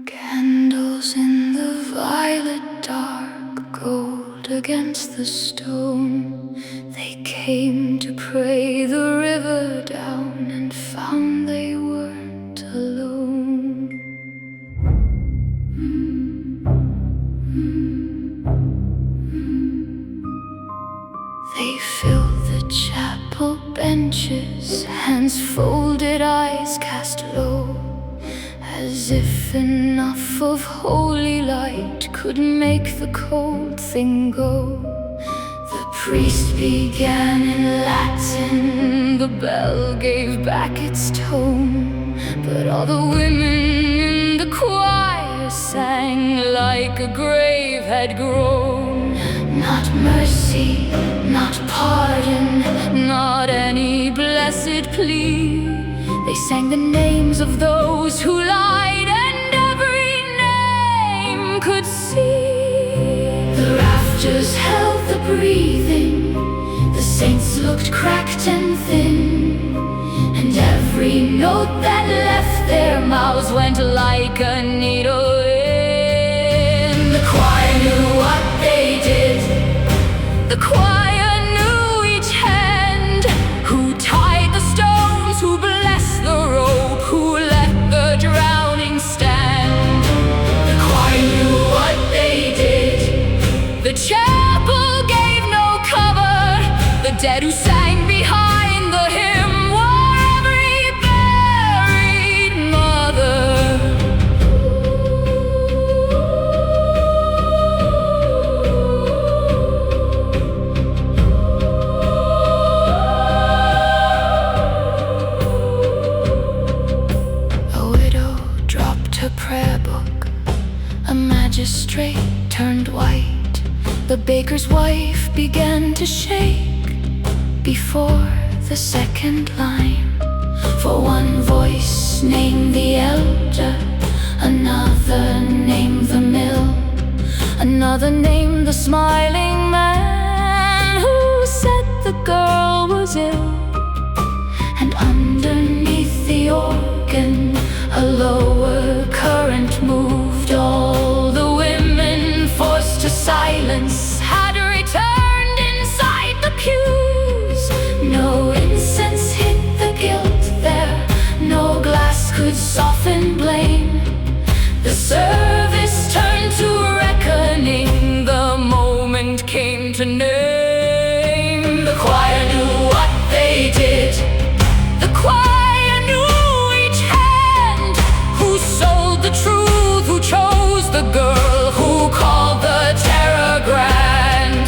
Candles in the violet dark, gold against the stone. They came to pray the river down and found they weren't alone. They filled the chapel benches, hands folded, eyes cast low, as if enough of holy light could make the cold thing go. The priest began in Latin, the bell gave back its tone, but all the women in the choir sang like a grave had grown. Not mercy, not pardon, not any blessed plea. They sang the names of those who lied, and every name could see. The rafters held the breathing, the saints looked cracked and thin, and every note that left their mouths went like a needle in. The choir knew what they did. The choir knew each hand, who tied the stones, who blessed the rope, who let the drowning stand. The choir knew what they did. The chapel gave no cover. The dead who sang behind the hymn were every buried mother. A prayer book, a magistrate turned white. The baker's wife began to shake before the second line. For one voice named the elder, another named the mill, another named the smiling man who said the girl was ill. And underneath the organ, a lower current moved. All the women forced to silence had returned inside the pews. No incense hid the guilt there, no glass could soften blame. The service turned to reckoning, the moment came to name. The choir knew what they did. The choir knew each hand, who sold the truth, who chose the girl, who called the terror grand.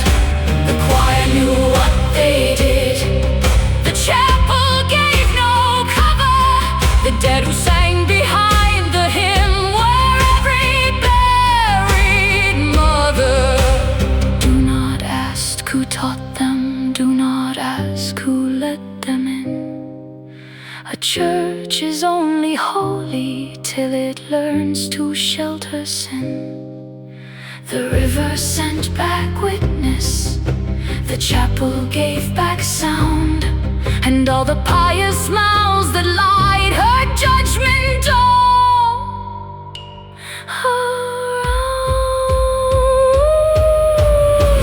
The choir knew what they did. The chapel gave no cover. The dead who sang behind the hymn were every buried mother. Do not ask who taught them, do not ask who let them in. A church is only holy till it learns to shelter sin. The river sent back witness, the chapel gave back sound, and all the pious mouths that lied heard judgment dawn around.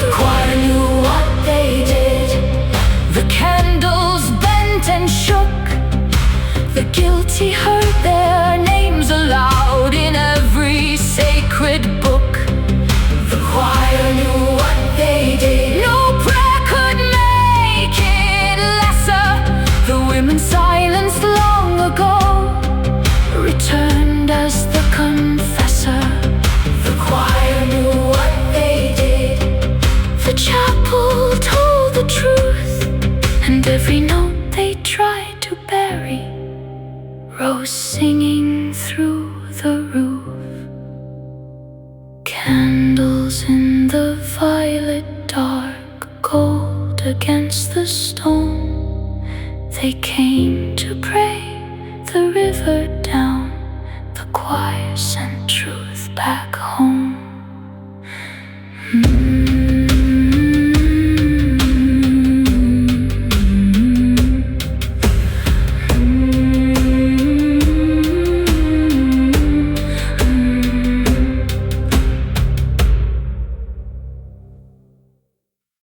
The choir knew what they did. The candles bent and shook. The guilty heard their names aloud in every sacred book. The choir knew what they did. No prayer could make it lesser. The women silenced long ago returned as the confessor. The choir knew what they did. The chapel told the truth, and every note they tried to bury rose singing through the roof. Candles in the violet dark, gold against the stone. They came to pray the river